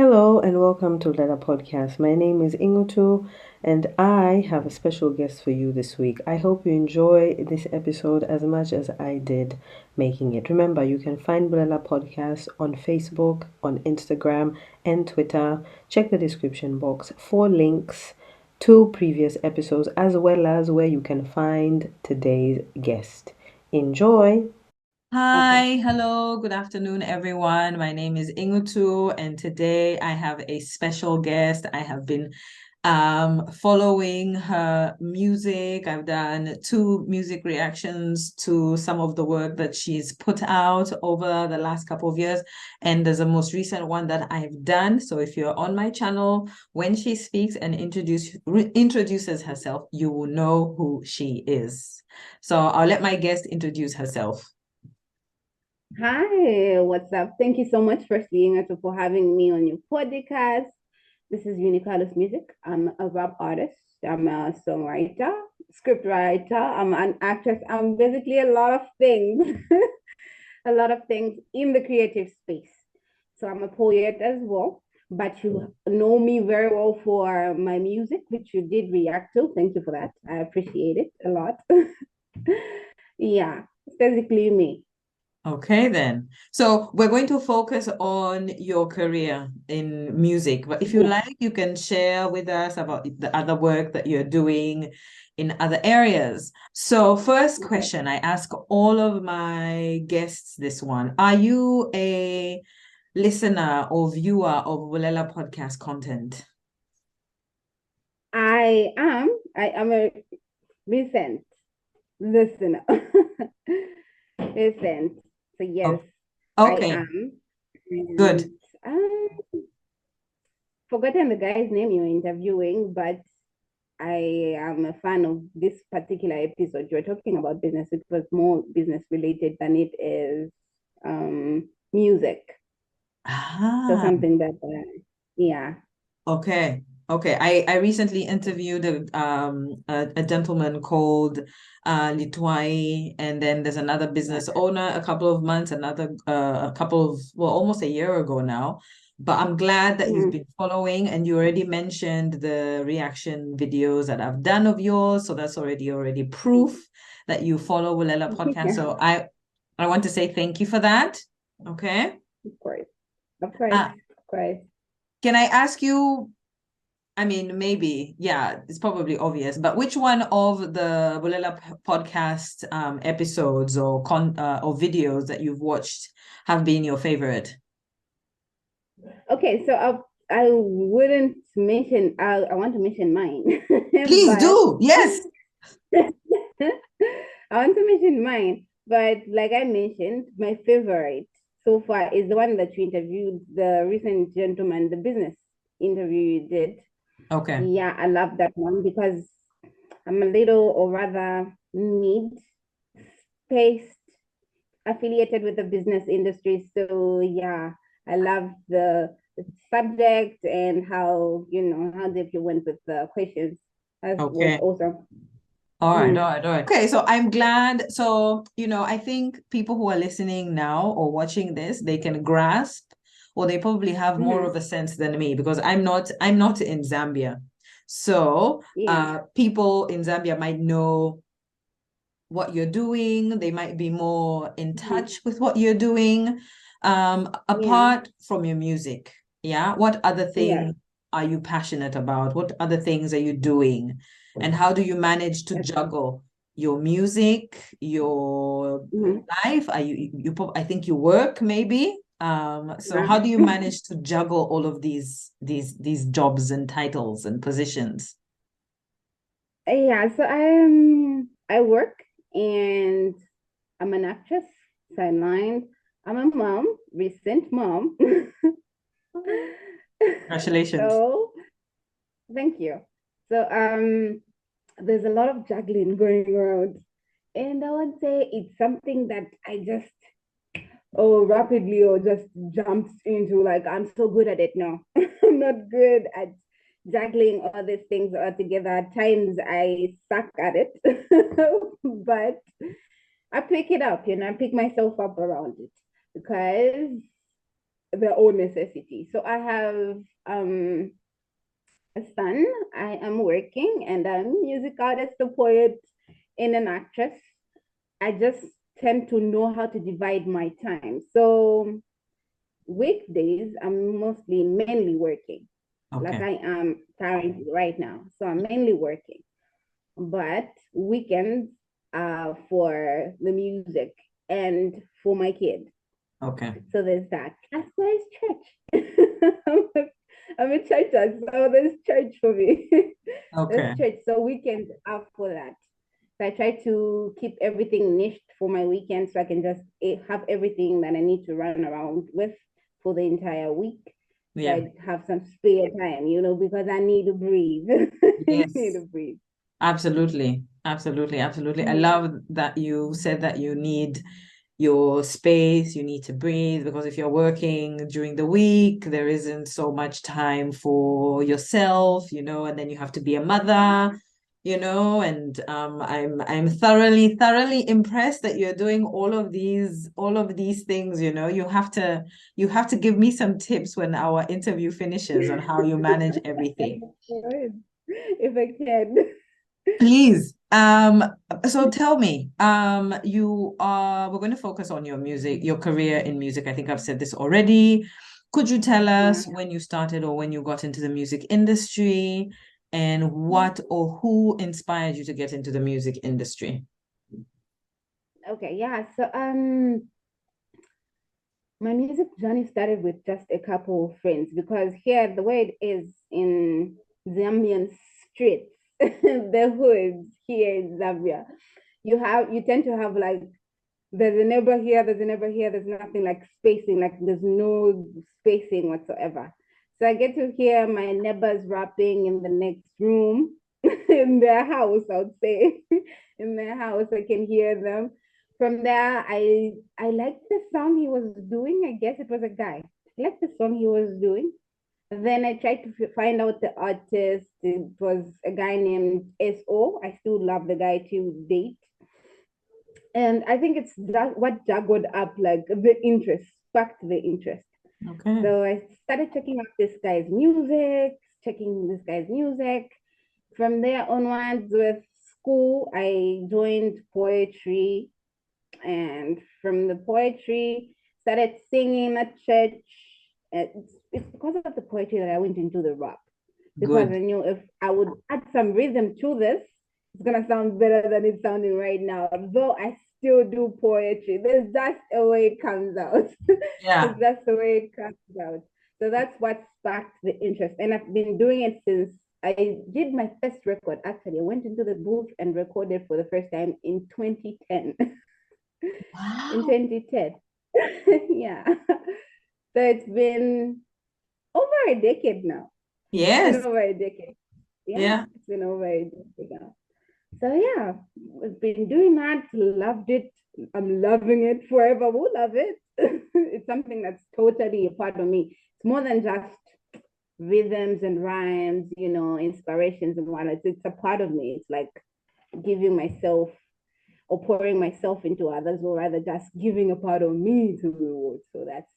Hello and welcome to Bulela Podcast. My name is Inutu and I have a special guest for you this week. I hope you enjoy this episode as much as I did making it. Remember, you can find Bulela Podcast on Facebook, on Instagram, and Twitter. Check the description box for links to previous episodes as well as where you can find today's guest. Enjoy! Hi, hello, good afternoon, everyone. My name is Inutu, and today I have a special guest. I have been following her music. I've done 2 music reactions to some of the work that she's put out over the last couple of years, and there's a most recent one that I've done. So if you're on my channel, when she speaks and introduces herself, you will know who she is. So I'll let my guest introduce herself. Hi, what's up? Thank you so much, firstly, Inutu, for having me on your podcast. This is Euniy Kalos Music. I'm a rap artist. I'm a songwriter, script writer. I'm an actress. I'm basically a lot of things, a lot of things in the creative space. So I'm a poet as well, but you know me very well for my music, which you did react to. Thank you for that. I appreciate it a lot. Yeah, it's basically me. Okay, then. So we're going to focus on your career in music. But if you like, you can share with us about the other work that you're doing in other areas. So first question, I ask all of my guests this one. Are you a listener or viewer of Bulela podcast content? I am a recent listener. Recent. So yes, Okay. I am. Good. Forgotten the guy's name you're interviewing, but I am a fan of this particular episode. You're talking about business. It was more business related than it is music. So something that, yeah. Okay. I recently interviewed a gentleman called Litwai, and then there's another business owner a couple of months, almost a year ago now. But I'm glad that you've been following, and you already mentioned the reaction videos that I've done of yours, so that's already proof that you follow Bulela Podcast. Yeah. So I want to say thank you for that. Okay. Of course. Of course. Can I ask you, I mean, maybe, yeah, it's probably obvious, but which one of the Bulela podcast episodes or videos that you've watched have been your favorite? Okay, so I wouldn't mention, I want to mention mine. Please do, yes. I want to mention mine, but like I mentioned, my favorite so far is the one that you interviewed, the recent gentleman, the business interview you did. Okay. Yeah, I love that one because I'm a little, or rather, mid-spaced, affiliated with the business industry. So yeah, I love the subject and how deep you went with the questions. That was awesome. All right. Okay, so I'm glad. So, I think people who are listening now or watching this, they can grasp, or they probably have more of a sense than me because I'm not in Zambia. So, people in Zambia might know what you're doing. They might be more in touch with what you're doing. Apart from your music, what other things are you passionate about? What other things are you doing? And how do you manage to juggle your music, your life? I think you work maybe. So how do you manage to juggle all of these jobs and titles and positions? Yeah, so I work and I'm an actress, sideline. I'm a mom, recent mom. Congratulations. So thank you. So there's a lot of juggling going around. And I would say it's something that I just rapidly or just jumped into, like I'm so good at it now. I'm not good at juggling all these things all together. At times I suck at it. But I pick it up, I pick myself up around it because their own necessity. So I have a son. I am working, and I'm a music artist, a poet, and an actress. I just tend to know how to divide my time. So weekdays, I'm mainly working, like I am currently right now. So I'm mainly working, but weekends are for the music and for my kid. Okay. So there's that. As well as church. I'm a churcher, so there's church for me. Okay. There's church. So weekends are for that. So I try to keep everything niched for my weekend so I can just have everything that I need to run around with for the entire week. Yeah. So I have some spare time, because I need to breathe. Yes. I need to breathe. Absolutely. Absolutely. Absolutely. I love that you said that you need your space, you need to breathe, because if you're working during the week, there isn't so much time for yourself, and then you have to be a mother, and I'm thoroughly impressed that you're doing all of these things. You have to give me some tips when our interview finishes on how you manage everything. If I can. Please. So tell me, we're going to focus on your music, your career in music. I think I've said this already. Could you tell us when you started or when you got into the music industry, and what or who inspired you to get into the music industry? Okay, yeah. So my music journey started with just a couple of friends, because here the way it is in Zambian streets, the hoods here in Zambia, you tend to have like there's a neighbor here, there's a neighbor here, there's nothing like spacing, like there's no spacing whatsoever. So I get to hear my neighbors rapping in the next room in their house, I would say. In their house, I can hear them. From there, I liked the song he was doing. I guess it was a guy. I liked the song he was doing. Then I tried to find out the artist. It was a guy named S.O. I still love the guy to date. And I think it's that what juggled up like the interest, sparked the interest. Okay. So I started checking out this guy's music, checking this guy's music. From there onwards with school, I joined poetry, and from the poetry, started singing at church. It's because of the poetry that I went into the rap. Because Good. I knew if I would add some rhythm to this, it's gonna sound better than it's sounding right now. Though I still do poetry, there's just a way it comes out. Yeah. That's the way it comes out. So that's what sparked the interest, and I've been doing it since I did my first record. Actually, I went into the booth and recorded for the first time in 2010. Wow. In 2010. Yeah. So it's been over a decade now. Yes. It's been over a decade. Yeah. It's been over a decade now. So yeah, I've been doing that, loved it. I'm loving it forever. We'll love it. It's something that's totally a part of me. It's more than just rhythms and rhymes, inspirations and whatnot. It's a part of me. It's like giving myself or pouring myself into others, or rather just giving a part of me to the world. So that's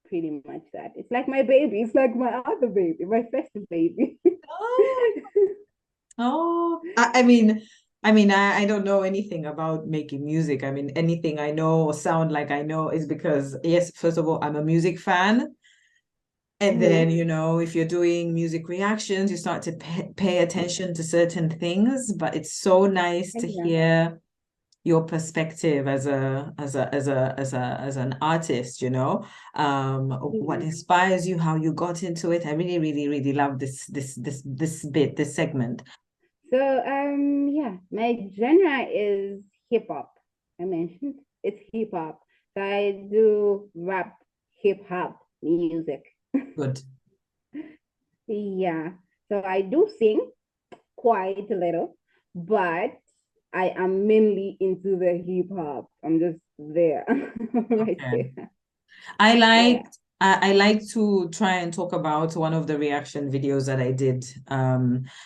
pretty much that. It's like my baby. It's like my other baby, my first baby. I mean, I don't know anything about making music. I mean, anything I know or sound like I know is because, yes, first of all, I'm a music fan. And then, if you're doing music reactions, you start to pay attention to certain things. But it's so nice to hear your perspective as an artist, what inspires you, how you got into it. I really, really, really love this segment. So yeah, my genre is hip hop. I mentioned it's hip hop. So I do rap hip hop music. Good. Yeah. So I do sing quite a little, but I am mainly into the hip hop. I'm just there. Right there. I like to try and talk about one of the reaction videos that I did.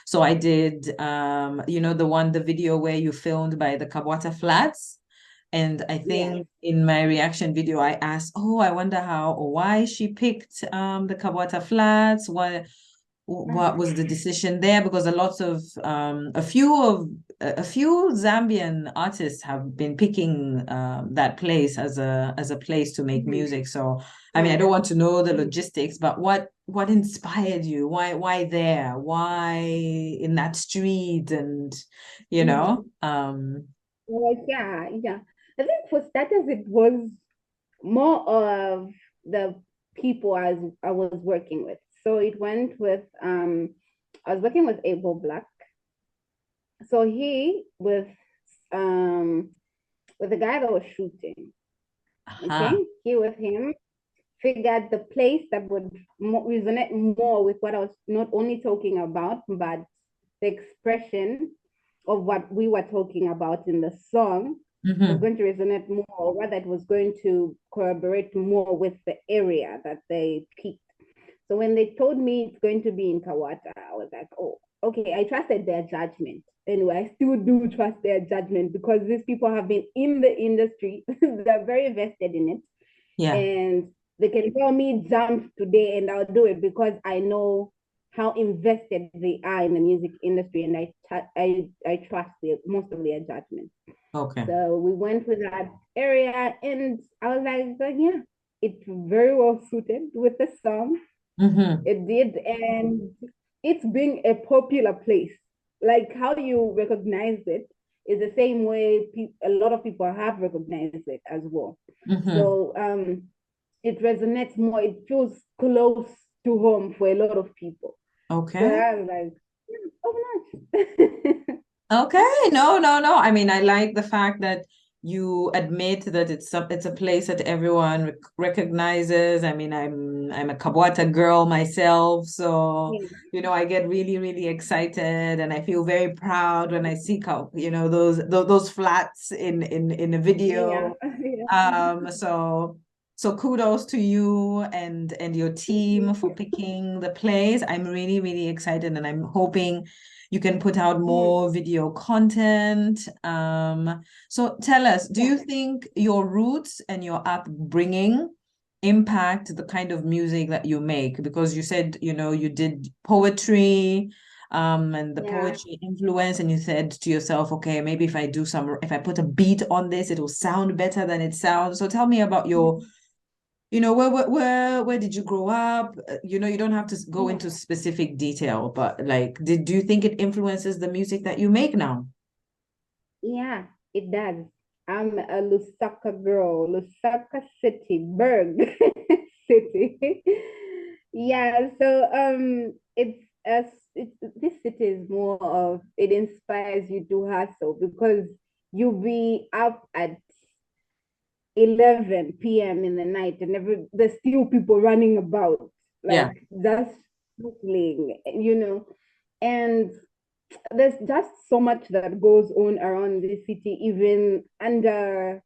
So I did the video where you filmed by the Kabwata Flats. And I think in my reaction video, I asked, oh, I wonder how or why she picked the Kabwata flats. What was the decision there? Because a few Zambian artists have been picking that place as a place to make music. So I mean, I don't want to know the logistics, but what inspired you? Why there? Why in that street? And you know, Well, yeah. I think for starters, it was more of the people I was working with. So it went with I was working with Abel Black. So he with the guy that was shooting. Okay, he with him figured the place that would resonate more with what I was not only talking about, but the expression of what we were talking about in the song was going to resonate more, or rather it was going to corroborate more with the area that they picked. So when they told me it's going to be in Kawata, I was like, oh, okay, I trusted their judgment. Anyway, I still do trust their judgment because these people have been in the industry. They're very vested in it. Yeah. And they can tell me jump today and I'll do it because I know how invested they are in the music industry, and I trust most of their judgment. Okay. So we went with that area, and I was like, yeah, it's very well suited with the song. It did, and it's being a popular place. Like how you recognize it is the same way a lot of people have recognized it as well. So it resonates more. It feels close to home for a lot of people. Okay. So I was like, oh, nice. Okay. No. I mean, I like the fact that you admit that it's a place that everyone recognizes. I mean, I'm a Kabwata girl myself, so you know, I get really, really excited, and I feel very proud when I see those flats in a video. So kudos to you and your team for picking the place. I'm really, really excited, and I'm hoping you can put out more video content. So tell us, do you think your roots and your upbringing impact the kind of music that you make? Because you said, you did poetry, and the poetry influence, and you said to yourself, okay, maybe if I put a beat on this, it will sound better than it sounds. So tell me about your where did you grow up? You don't have to go into specific detail, but like, do you think it influences the music that you make now? Yeah, it does. I'm a Lusaka girl, Lusaka City, Berg City. Yeah, so this city is more of, it inspires you to hustle because you'll be up at 11 p.m. in the night and there's still people running about. Like that's hustling, and there's just so much that goes on around the city, even under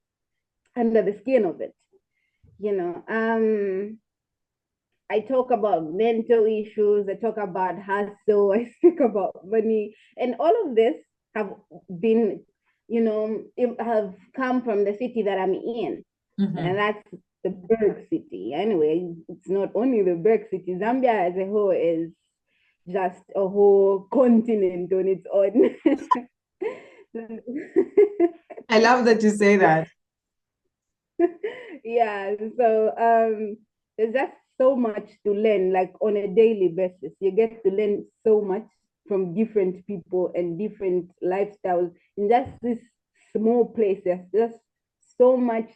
the skin of it. I talk about mental issues, I talk about hustle, I speak about money, and all of this have been, have come from the city that I'm in. And that's the Berg City. Anyway, it's not only the Berg City. Zambia as a whole is just a whole continent on its own. I love that you say that. Yeah, so there's just so much to learn, like on a daily basis. You get to learn so much from different people and different lifestyles in just this small place. There's just so much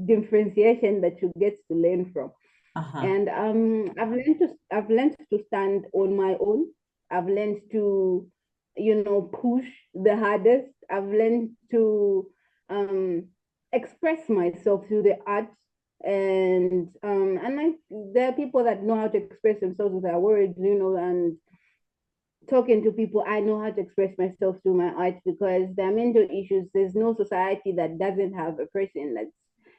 differentiation that you get to learn from. And I've learned to stand on my own. I've learned to push the hardest. I've learned to express myself through the art, and there are people that know how to express themselves with their words, and talking to people, I know how to express myself through my art because there are mental issues. There's no society that doesn't have a person that's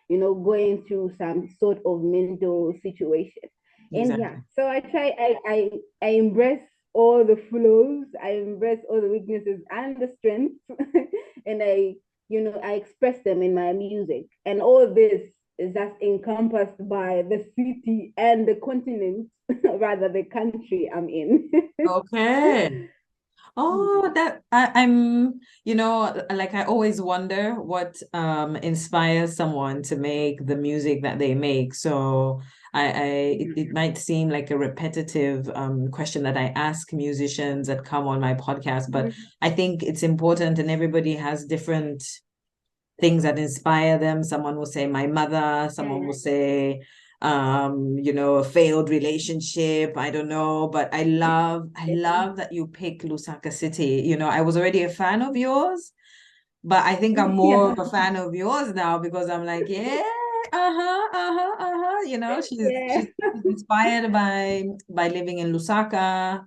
going through some sort of mental situation. Exactly. And so I embrace all the flaws, I embrace all the weaknesses and the strengths, and I I express them in my music. And all this is just encompassed by the city and the continent, rather the country I'm in. Okay. Oh, that I'm, like I always wonder what inspires someone to make the music that they make. So it might seem like a repetitive question that I ask musicians that come on my podcast, but I think it's important, and everybody has different things that inspire them. Someone will say my mother, someone will say a failed relationship. I don't know, but I love that you pick Lusaka City. I was already a fan of yours, but I think I'm more of a fan of yours now, because I'm like, yeah, she's inspired by living in Lusaka.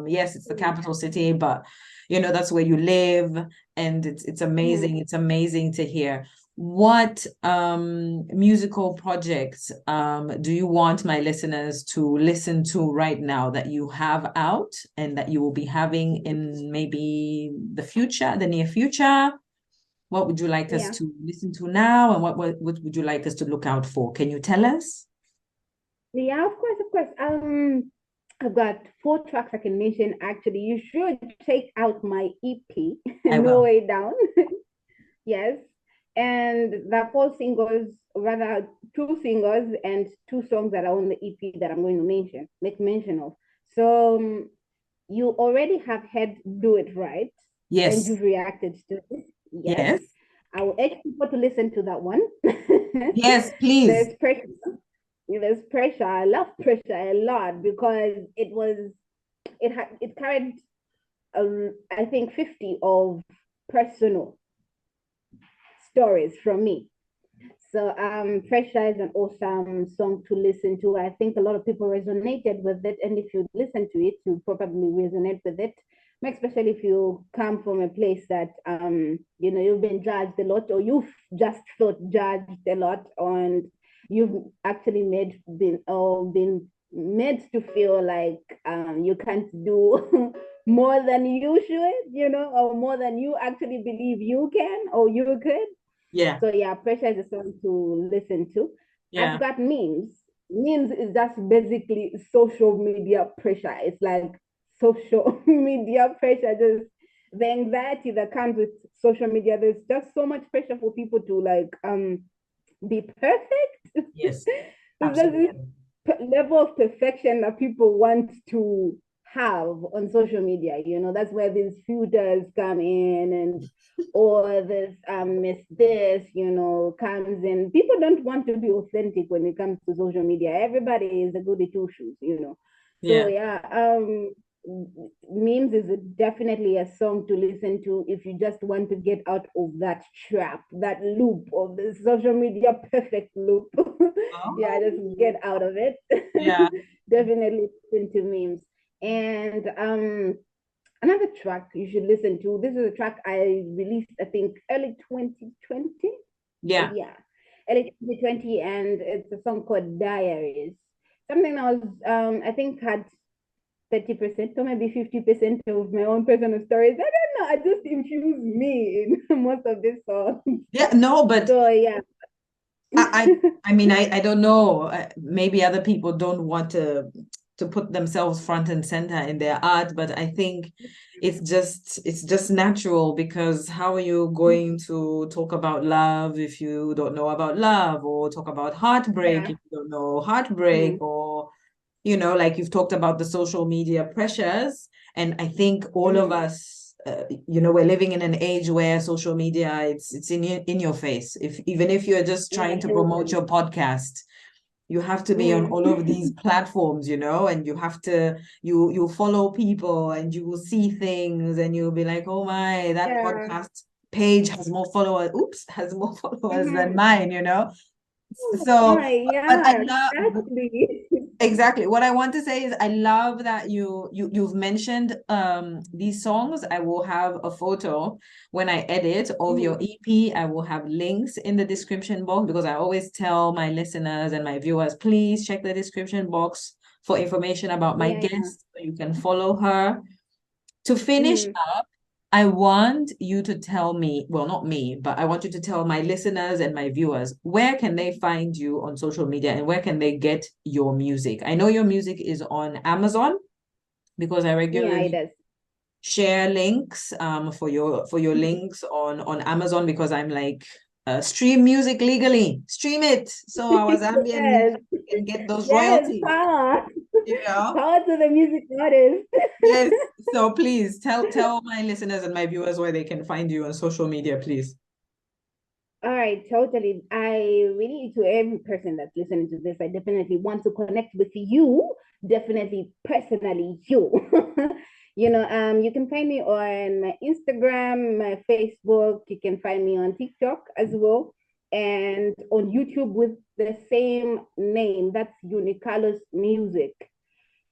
Yes, it's the capital city, but that's where you live, and it's amazing. It's amazing to hear. What musical projects do you want my listeners to listen to right now that you have out and that you will be having in maybe the near future? What would you like us to listen to now, and what would you like us to look out for? Can you tell us? Yeah, of course. I've got 4 tracks I can mention. Actually, you should check out my EP, No Way Down. Yes. And the 4 singles, rather 2 singles and 2 songs that are on the EP that I'm going to make mention of. So you already have heard Do It Right. Yes. And you've reacted to it. Yes. I will urge people to listen to that one. Yes, please. There's pressure. I love Pressure a lot, because it carried I think 50 of personal stories from me. So Pressure is an awesome song to listen to. I think a lot of people resonated with it, and if you listen to it, you probably resonate with it, especially if you come from a place that you've been judged a lot, or you've just felt judged a lot, and you've actually been made to feel like you can't do more than you should, or more than you actually believe you can or you could. Yeah. So yeah, Pressure is a song to listen to. Yeah. I've got Memes. Memes is just basically social media pressure. It's like social media pressure, just the anxiety that comes with social media. There's just so much pressure for people to be perfect. Yes. There's this level of perfection that people want to have on social media. That's where these filters come in, and or this miss this comes in. People don't want to be authentic when it comes to social media. Everybody is a goody two shoes. So Memes is definitely a song to listen to if you just want to get out of that trap, that loop of the social media perfect loop. Just get out of it. Definitely listen to Memes. And another track you should listen to. This is a track I released, I think, early 2020. Yeah, early 2020, and it's a song called Diaries. Something that was, I think, had 30% or maybe 50% of my own personal stories. I don't know. I just infuse me in most of these songs. Yeah, no, but so yeah. I mean, I don't know. Maybe other people don't want to put themselves front and center in their art, but I think it's just natural, because how are you going to talk about love if you don't know about love, or talk about heartbreak if you don't know heartbreak, or like you've talked about the social media pressures. And I think all of us, we're living in an age where social media, it's in your face. Even if you're just trying to promote your podcast, you have to be on all of these platforms, and you have to, you follow people, and you will see things, and you'll be like, oh my, that podcast page has more followers than mine. So but I love exactly what I want to say is I love that you've mentioned these songs. I will have a photo when I edit of your EP. I will have links in the description box, because I always tell my listeners and my viewers, please check the description box for information about my guest, so you can follow her. To finish up, I want you to tell me, well, not me, but I want you to tell my listeners and my viewers, where can they find you on social media and where can they get your music? I know your music is on Amazon because I regularly share links for your links on Amazon because I'm like, stream music legally, stream it so our Zambian can get those royalties. Power. You know, power to the music artist. Yes, so please tell my listeners and my viewers where they can find you on social media, please. All right, totally. I really, to every person that's listening to this, I definitely want to connect with you, definitely personally you. You can find me on my Instagram, my Facebook. You can find me on TikTok as well, and on YouTube with the same name. That's Euniy Kalos Music.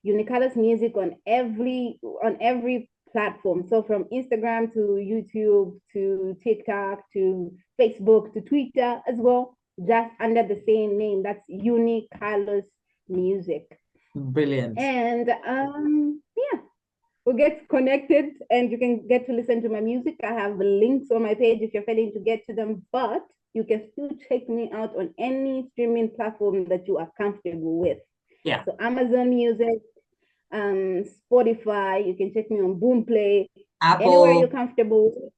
Euniy Kalos Music on every platform. So from Instagram to YouTube to TikTok to Facebook to Twitter as well, just under the same name. That's Euniy Kalos Music. Brilliant. And yeah, we'll get connected and you can get to listen to my music. I have links on my page if you're failing to get to them, but you can still check me out on any streaming platform that you are comfortable with. Yeah. So Amazon Music, Spotify, you can check me on Boomplay, Apple. Anywhere you're comfortable.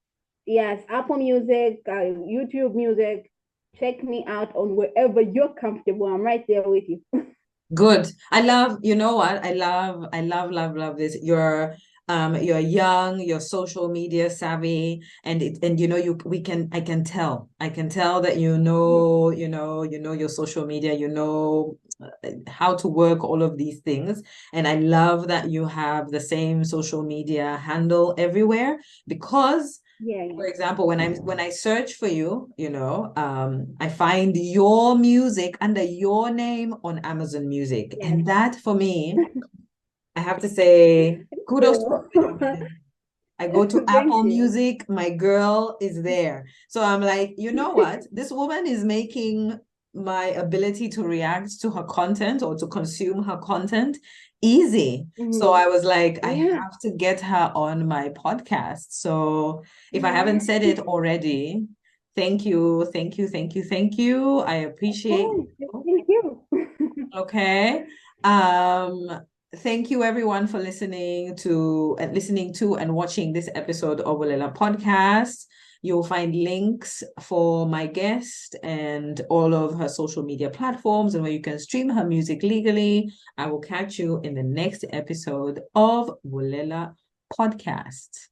Yes, Apple Music, YouTube Music. Check me out on wherever you're comfortable. I'm right there with you. Good. I love, you know what? I love this. You're young, you're social media savvy, and I can tell that you know your social media, how to work all of these things. And I love that you have the same social media handle everywhere because for example, when I search for you, I find your music under your name on Amazon Music. Yes. And that for me, I have to say, kudos to you. I go to Apple Music, my girl is there. So I'm like, you know what? This woman is making my ability to react to her content or to consume her content easy. So I was like, I have to get her on my podcast. So if I haven't said it already, thank you. I appreciate you. Thank you. Okay. Thank you everyone for listening to and watching this episode of Bulela Podcast. You'll find links for my guest and all of her social media platforms and where you can stream her music legally. I will catch you in the next episode of Bulela Podcast.